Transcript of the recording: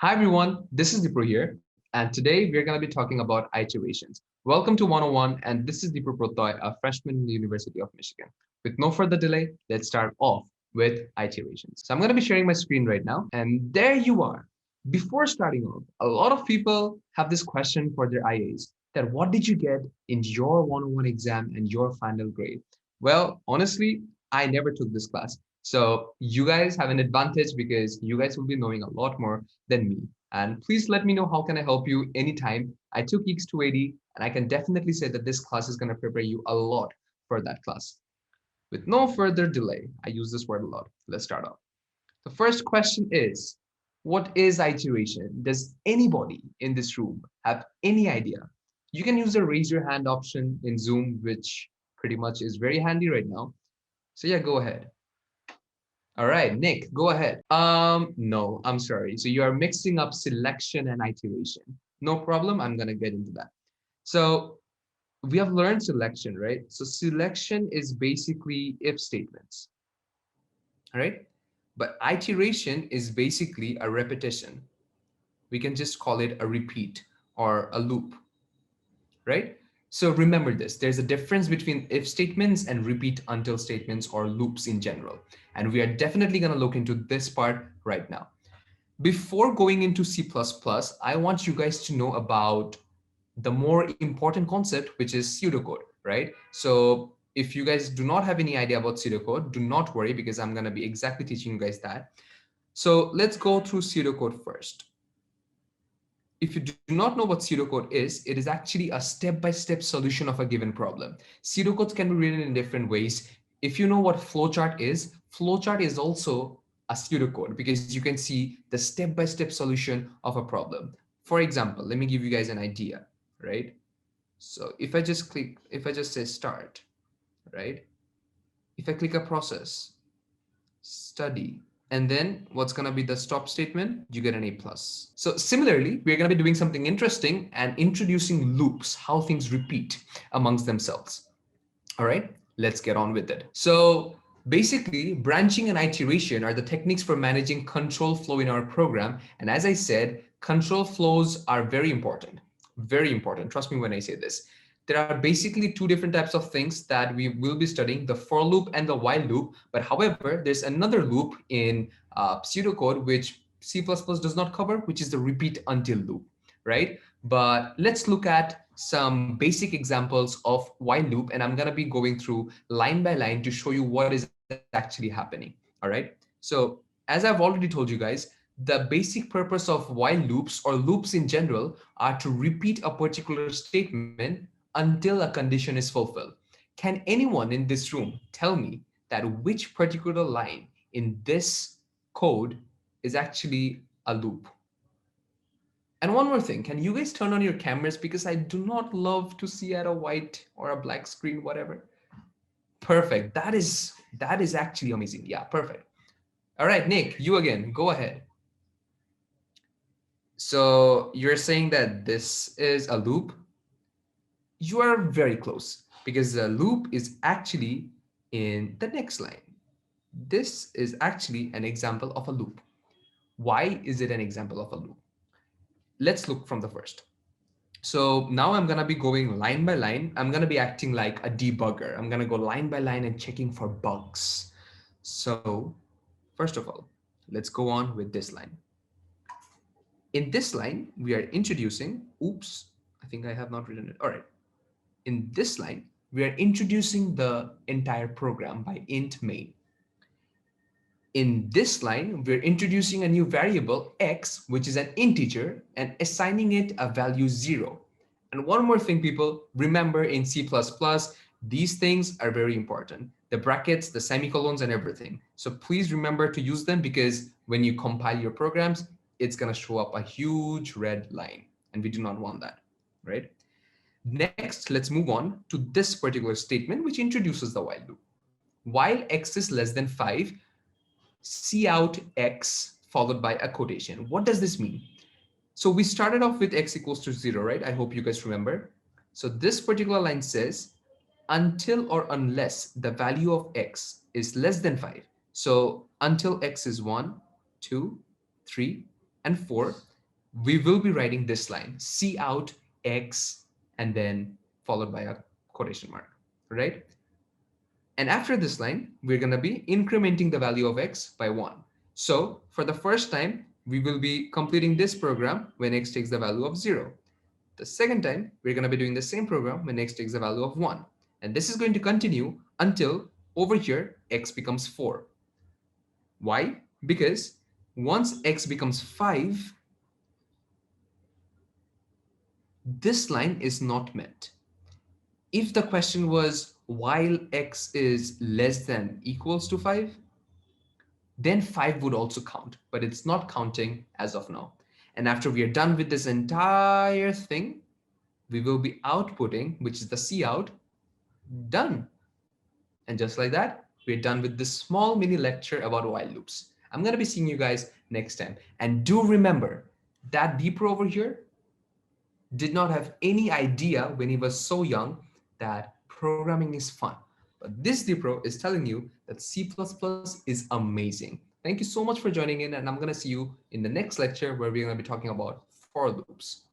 Hi everyone, this is Dipro here, and today we're going to be talking about iterations. Welcome to 101, and this is Dipro Protoy, a freshman in the University of Michigan. With no further delay, let's start off with iterations. So I'm going to be sharing my screen right now, and there you are. Before starting off, a lot of people have this question for their IAs, that what did you get in your 101 exam and your final grade? Well, honestly, I never took this class. So you guys have an advantage because you guys will be knowing a lot more than me. And please let me know how can I help you anytime. I took EX 280 and I can definitely say that this class is going to prepare you a lot for that class. With no further delay, I use this word a lot. Let's start off. The first question is, what is iteration? Does anybody in this room have any idea? You can use the raise your hand option in Zoom, which pretty much is very handy right now. So yeah, go ahead. All right, Nick, go ahead. No, I'm sorry. So you are mixing up selection and iteration. No problem. I'm gonna get into that. So we have learned selection, right? So selection is basically if statements, all right? But iteration is basically a repetition. We can just call it a repeat or a loop, right? So remember this, there's a difference between if statements and repeat until statements or loops in general. And we are definitely going to look into this part right now. Before going into C++, I want you guys to know about the more important concept, which is pseudocode, right? So if you guys do not have any idea about pseudocode, do not worry because I'm going to be exactly teaching you guys that. So let's go through pseudocode first. If you do not know what pseudocode is, it is actually a step-by-step solution of a given problem. Pseudocodes can be written in different ways. If you know what flowchart is also a pseudocode because you can see the step-by-step solution of a problem. For example, let me give you guys an idea, right? So if I just say start, right? If I click a process, study, and then what's going to be the stop statement? You get an A+. So similarly, we're going to be doing something interesting and introducing loops, how things repeat amongst themselves. All right, let's get on with it. So basically, branching and iteration are the techniques for managing control flow in our program. And as I said, control flows are very important. Very important. Trust me when I say this. There are basically two different types of things that we will be studying, the for loop and the while loop. But however, there's another loop in pseudocode, which C++ does not cover, which is the repeat until loop, right? But let's look at some basic examples of while loop, and I'm going to be going through line by line to show you what is actually happening. All right. So as I've already told you guys, the basic purpose of while loops or loops in general are to repeat a particular statement until a condition is fulfilled. Can anyone in this room tell me that which particular line in this code is actually a loop? And one more thing, can you guys turn on your cameras because I do not love to see at a white or a black screen, whatever. Perfect. That is actually amazing. Yeah, perfect. All right, Nick, you again. Go ahead. So you're saying that this is a loop? You are very close because the loop is actually in the next line. This is actually an example of a loop. Why is it an example of a loop? Let's look from the first. So now I'm going to be going line by line. I'm going to be acting like a debugger. I'm going to go line by line and checking for bugs. So first of all, let's go on with this line. In this line, we are introducing, oops, I think I have not written it. All right. In this line, we are introducing the entire program by int main. In this line, we're introducing a new variable x, which is an integer, and assigning it a value 0. And one more thing, people, remember in C++, these things are very important. The brackets, the semicolons, and everything. So please remember to use them because when you compile your programs, it's going to show up a huge red line. And we do not want that, right? Next, let's move on to this particular statement, which introduces the while loop. While x is less than 5, C out x followed by a quotation. What does this mean? So we started off with x equals to 0, right? I hope you guys remember. So this particular line says, until or unless the value of x is less than 5. So until x is 1, 2, 3, and 4, we will be writing this line, C out X, and then followed by a quotation mark, right? And after this line, we're going to be incrementing the value of X by 1. So for the first time, we will be completing this program when X takes the value of 0. The second time, we're going to be doing the same program when X takes the value of 1. And this is going to continue until over here, X becomes 4. Why? Because once X becomes 5, this line is not met. If the question was while X is less than equals to 5, then 5 would also count, but it's not counting as of now. And after we are done with this entire thing, we will be outputting, which is the C out, done. And just like that, we're done with this small mini lecture about while loops. I'm going to be seeing you guys next time. And do remember that Deepro over here did not have any idea when he was so young that programming is fun. But this Deepro is telling you that C++ is amazing. Thank you so much for joining in, and I'm going to see you in the next lecture where we're going to be talking about for loops.